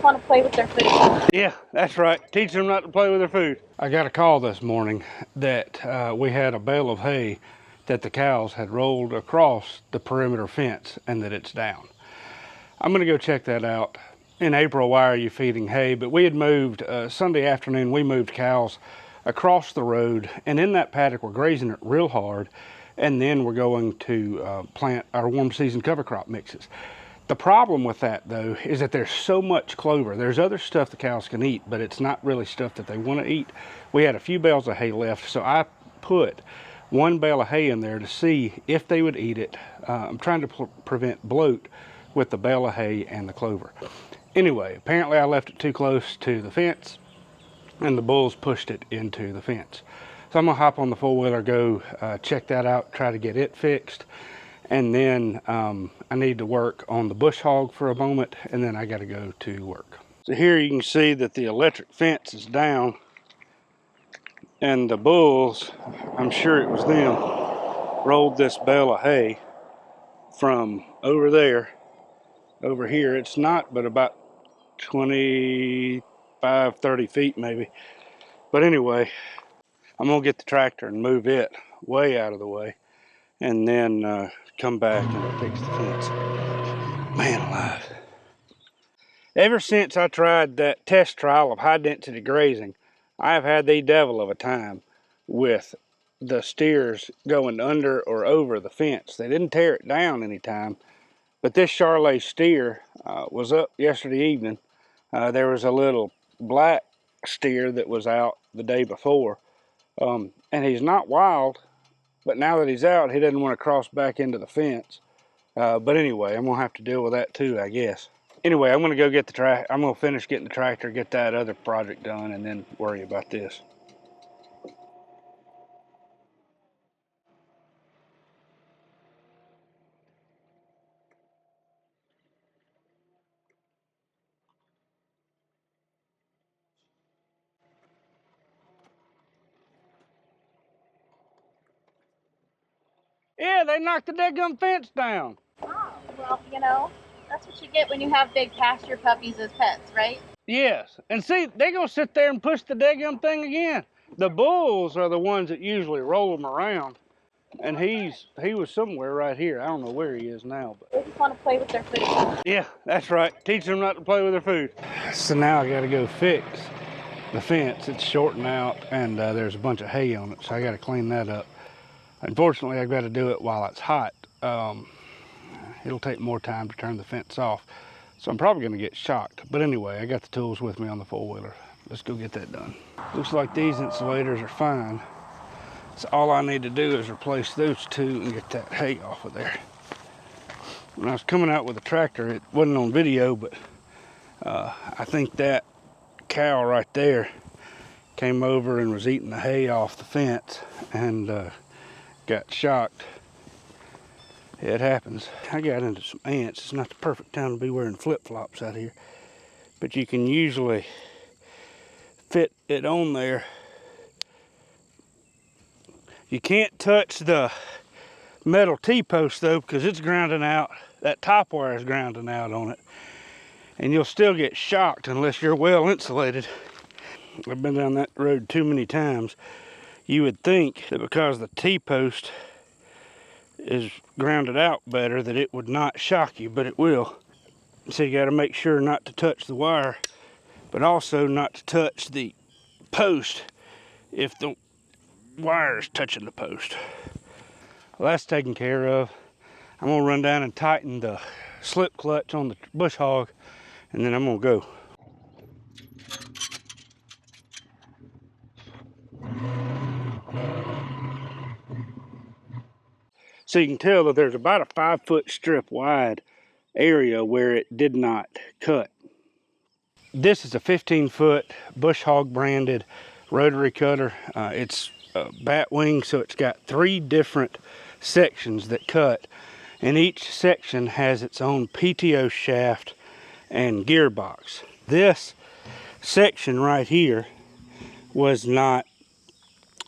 want to play with their food. Yeah, that's right. Teach them not to play with their food. I got a call this morning that we had a bale of hay that the cows had rolled across the perimeter fence and that it's down. I'm gonna go check that out. In April, why are you feeding hay? But we had moved, Sunday afternoon, we moved cows across the road, and in that paddock we're grazing it real hard, and then we're going to plant our warm season cover crop mixes. The problem with that, though, is that there's so much clover. There's other stuff the cows can eat, but it's not really stuff that they want to eat. We had a few bales of hay left, so I put one bale of hay in there to see if they would eat it. I'm trying to prevent bloat with the bale of hay and the clover. Anyway, apparently I left it too close to the fence, and the bulls pushed it into the fence. So I'm gonna hop on the four-wheeler, go check that out, try to get it fixed. And then I need to work on the bush hog for a moment, and then I got to go to work. So here you can see that the electric fence is down, and the bulls, I'm sure it was them, rolled this bale of hay from over there over here. It's not but about 25, 30 feet maybe. But anyway, I'm gonna get the tractor and move it way out of the way, and then come back and fix the fence. Man alive. Ever since I tried that test trial of high density grazing, I have had the devil of a time with the steers going under or over the fence. They didn't tear it down any time, but this Charolais steer was up yesterday evening. There was a little black steer that was out the day before, and he's not wild, but now that he's out, he doesn't want to cross back into the fence. But anyway, I'm gonna have to deal with that too, I guess. Anyway, I'm gonna go get the I'm gonna finish getting the tractor, get that other project done, and then worry about this. Yeah, they knocked the deadgum fence down. Oh, well, you know, that's what you get when you have big pasture puppies as pets, right? Yes, and see, they're gonna sit there and push the deadgum thing again. The bulls are the ones that usually roll them around, and he was somewhere right here. I don't know where he is now, but They just want to play with their food. yeah, that's right. Teach them not to play with their food. So now I got to go fix the fence. It's shorting out, and there's a bunch of hay on it, so I got to clean that up. Unfortunately, I've got to do it while it's hot. It'll take more time to turn the fence off, so I'm probably going to get shocked. But anyway, I got the tools with me on the four-wheeler. Let's go get that done. Looks like these insulators are fine, so all I need to do is replace those two and get that hay off of there. When I was coming out with the tractor, it wasn't on video, but I think that cow right there came over and was eating the hay off the fence and got shocked. It happens. I got into some ants. It's not the perfect time to be wearing flip-flops out here, but you can usually fit it on there. You can't touch the metal T-post though, because it's grounding out. That top wire is grounding out on it, and you'll still get shocked unless you're well insulated. I've been down that road too many times. You would think that because the T-post is grounded out better that it would not shock you, but it will. So you got to make sure not to touch the wire, but also not to touch the post if the wire is touching the post. Well, that's taken care of. I'm gonna run down and tighten the slip clutch on the Bushhog, and then I'm gonna go. So you can tell that there's about a 5-foot strip wide area where it did not cut. This is a 15-foot Bushhog branded rotary cutter. It's bat wing, so it's got 3 different sections that cut, and each section has its own PTO shaft and gearbox. This section right here was not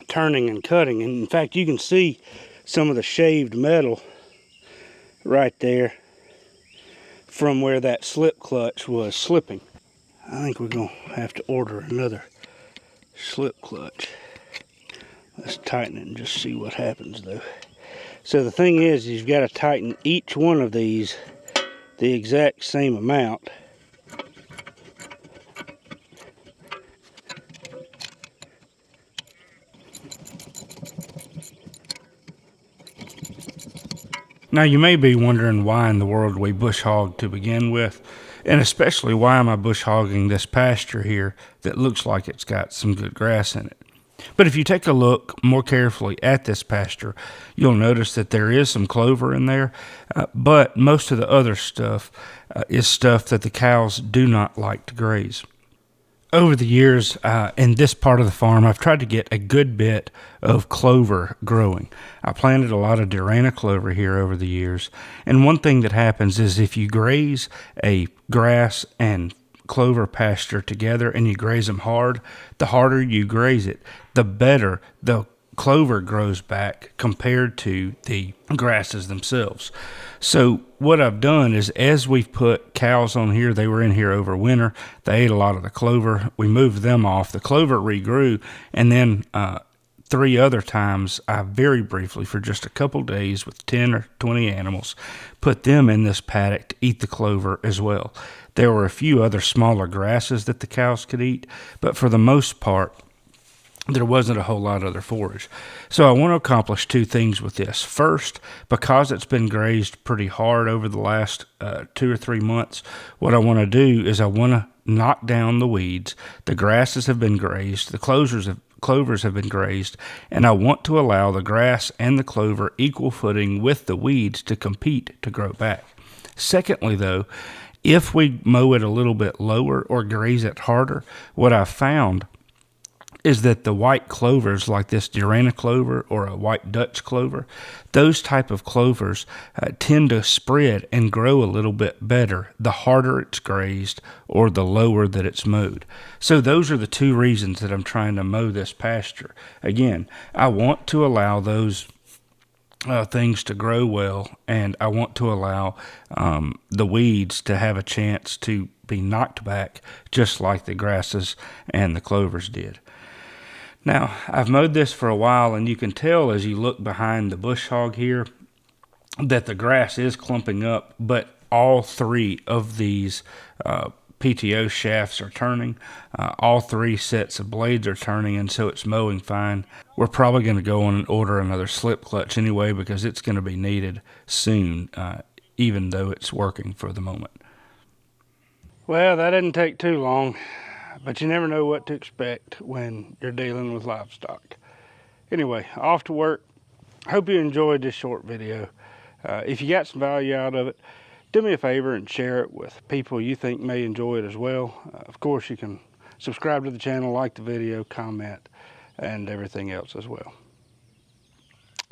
turning and cutting, and in fact you can see some of the shaved metal right there from where that slip clutch was slipping. I think we're gonna have to order another slip clutch. Let's tighten it and just see what happens though. So the thing is you've got to tighten each one of these the exact same amount. Now you may be wondering why in the world we bush hog to begin with, and especially why am I bush hogging this pasture here that looks like it's got some good grass in it. But if you take a look more carefully at this pasture, you'll notice that there is some clover in there, but most of the other stuff is stuff that the cows do not like to graze. Over the years, in this part of the farm, I've tried to get a good bit of clover growing. I planted a lot of Durana clover here over the years, and one thing that happens is if you graze a grass and clover pasture together and you graze them hard, the harder you graze it, the better the clover grows back compared to the grasses themselves. So what I've done is as we've put cows on here, they were in here over winter, they ate a lot of the clover, we moved them off, the clover regrew, and then 3 other times I very briefly for just a couple days with 10 or 20 animals put them in this paddock to eat the clover as well. There were a few other smaller grasses that the cows could eat, but for the most part there wasn't a whole lot of other forage. So I want to accomplish 2 things with this. First, because it's been grazed pretty hard over the last 2 or 3 months, what I want to do is I want to knock down the weeds. The grasses have been grazed, the clovers have been grazed, and I want to allow the grass and the clover equal footing with the weeds to compete to grow back. Secondly, though, if we mow it a little bit lower or graze it harder, what I've found is that the white clovers like this Durana clover or a white Dutch clover, those type of clovers tend to spread and grow a little bit better the harder it's grazed or the lower that it's mowed. So those are the 2 reasons that I'm trying to mow this pasture. Again, I want to allow those things to grow well, and I want to allow the weeds to have a chance to be knocked back just like the grasses and the clovers did. Now, I've mowed this for a while, and you can tell as you look behind the bush hog here that the grass is clumping up, but all 3 of these PTO shafts are turning. All 3 sets of blades are turning, and so it's mowing fine. We're probably going to go on and order another slip clutch anyway because it's going to be needed soon, even though it's working for the moment. Well, that didn't take too long. But you never know what to expect when you're dealing with livestock. Anyway, off to work. Hope you enjoyed this short video. If you got some value out of it, do me a favor and share it with people you think may enjoy it as well. Of course, you can subscribe to the channel, like the video, comment, and everything else as well.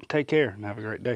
Take care and have a great day.